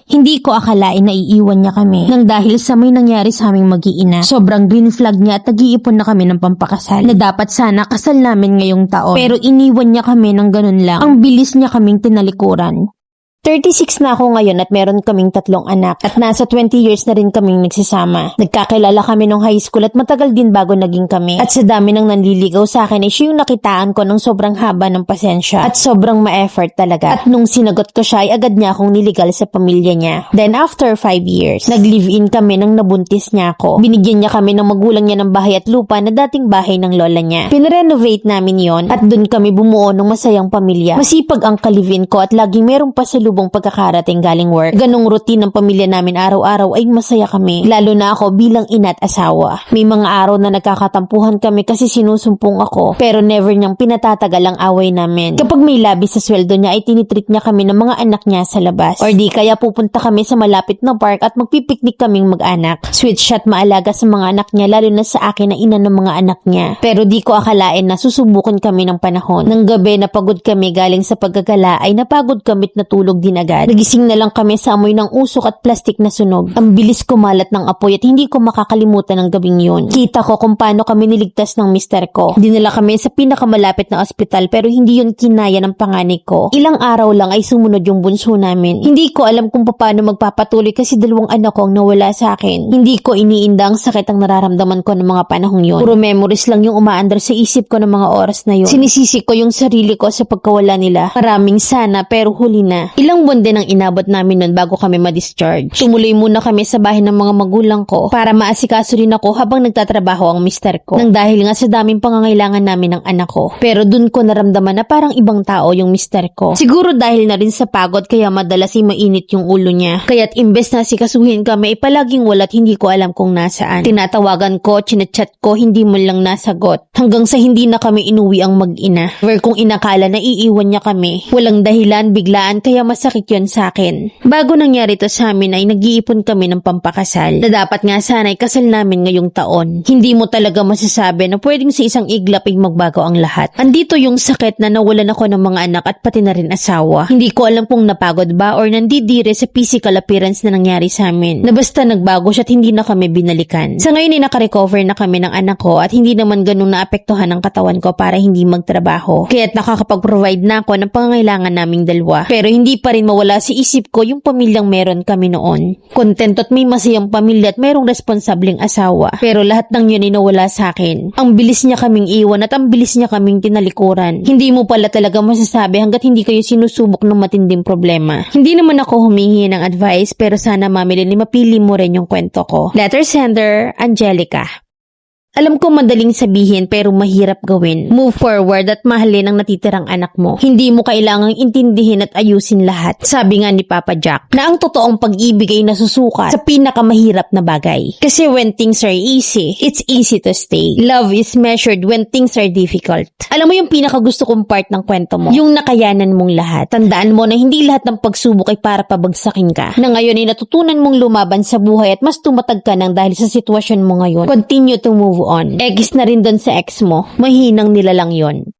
Hindi ko akalain na iiwan niya kami nang dahil sa may nangyari sa aming mag-iina. Sobrang green flag niya at nag-iipon na kami ng pampakasal na dapat sana kasal namin ngayong taon. Pero iniwan niya kami ng ganun lang. Ang bilis niya kaming tinalikuran. 36 na ako ngayon at meron kaming 3 anak at nasa 20 years na rin kaming nagsisama. Nagkakilala kami nung high school at matagal din bago naging kami. At sa dami ng nanliligaw sa akin ay siya yung nakitaan ko ng sobrang haba ng pasensya at sobrang ma-effort talaga. At nung sinagot ko siya ay agad niya akong niligal sa pamilya niya. Then after 5 years, nag-live-in kami nang nabuntis niya ako. Binigyan niya kami ng magulang niya ng bahay at lupa na dating bahay ng lola niya. Pinrenovate namin yon at dun kami bumuo ng masayang pamilya. Masipag ang ka-live-in ko at laging merong pasalubong pagkakarating galing work. Ganong routine ng pamilya namin araw-araw ay masaya kami. Lalo na ako bilang ina at asawa. May mga araw na nagkakatampuhan kami kasi sinusumpong ako. Pero never niyang pinatatagal ang away namin. Kapag may labi sa sweldo niya ay tinitreat niya kami ng mga anak niya sa labas. Or di kaya pupunta kami sa malapit na park at magpipiknik kaming mag-anak. Sweet shot maalaga sa mga anak niya lalo na sa akin na ina ng mga anak niya. Pero di ko akalain na susubukan kami ng panahon. Nang gabi na pagod kami galing sa paggagala ay napagod kami at natulog din agad. Nagising na lang kami sa amoy ng usok at plastik na sunog. Ang bilis kumalat ng apoy at hindi ko makakalimutan ang gabing yun. Kita ko kung paano kami niligtas ng mister ko. Dinala kami sa pinakamalapit na ospital pero hindi yun kinaya ng panganay ko. Ilang araw lang ay sumunod yung bunso namin. Hindi ko alam kung paano magpapatuloy kasi 2 anak ko ang nawala sa akin. Hindi ko iniinda ang sakit ang nararamdaman ko ng mga panahong yun. Puro memories lang yung umaandar sa isip ko ng mga oras na yun. Sinisisi ko yung sarili ko sa pagkawala nila. Maraming sana pero huli na. Ilang buwan din ang inabot namin nun bago kami ma-discharge. Tumuloy muna kami sa bahay ng mga magulang ko para maasikaso rin ako habang nagtatrabaho ang mister ko. Nang dahil nga sa daming pangangailangan namin ng anak ko. Pero dun ko naramdaman na parang ibang tao yung mister ko. Siguro dahil na rin sa pagod kaya madalas ay mainit yung ulo niya. Kaya't imbes na sikasuhin kami ay palaging wala't hindi ko alam kung nasaan. Tinatawagan ko, chinachat ko, hindi mo lang nasagot. Hanggang sa hindi na kami inuwi ang mag-ina. Where kung inakala na iiwan niya kami. Walang dahilan, biglaan kaya masakit yun sa akin. Bago nangyari to sa amin ay nag-iipon kami ng pampakasal na dapat nga sana ay kasal namin ngayong taon. Hindi mo talaga masasabi na pwedeng sa isang iglap ay magbago ang lahat. Andito yung sakit na nawalan ako ng mga anak at pati na rin asawa. Hindi ko alam kung napagod ba or nandidire sa physical appearance na nangyari sa amin. Na basta nagbago siya at hindi na kami binalikan. Sa ngayon ay nakarecover na kami ng anak ko at hindi naman ganun naapektuhan ang katawan ko para hindi magtrabaho. Kaya't nakakapag-provide na ako ng pangangailangan naming dalawa. Pero hindi pa rin mawala sa isip ko yung pamilyang meron kami noon. Kontento at may masayang pamilya at mayroong responsableng asawa. Pero lahat ng yun ay nawala sa akin. Ang bilis niya kaming iwan at ang bilis niya kaming tinalikuran. Hindi mo pala talaga masasabi hanggat hindi kayo sinusubok ng matinding problema. Hindi naman ako humingi ng advice pero sana Mami Lily mapili mo rin yung kwento ko. Letter sender, Angelica. Alam ko madaling sabihin pero mahirap gawin. Move forward at mahalin ang natitirang anak mo. Hindi mo kailangang intindihin at ayusin lahat. Sabi nga ni Papa Jack na ang totoong pag-ibig ay nasusukat sa pinakamahirap na bagay. Kasi when things are easy, it's easy to stay. Love is measured when things are difficult. Alam mo yung pinakagusto kong part ng kwento mo? Yung nakayanan mong lahat. Tandaan mo na hindi lahat ng pagsubok ay para pabagsakin ka. Na ngayon ay natutunan mong lumaban sa buhay at mas tumatag ka nang dahil sa sitwasyon mo ngayon. Continue to move on. Egis na rin doon sa ex mo. Mahinang nila lang yon.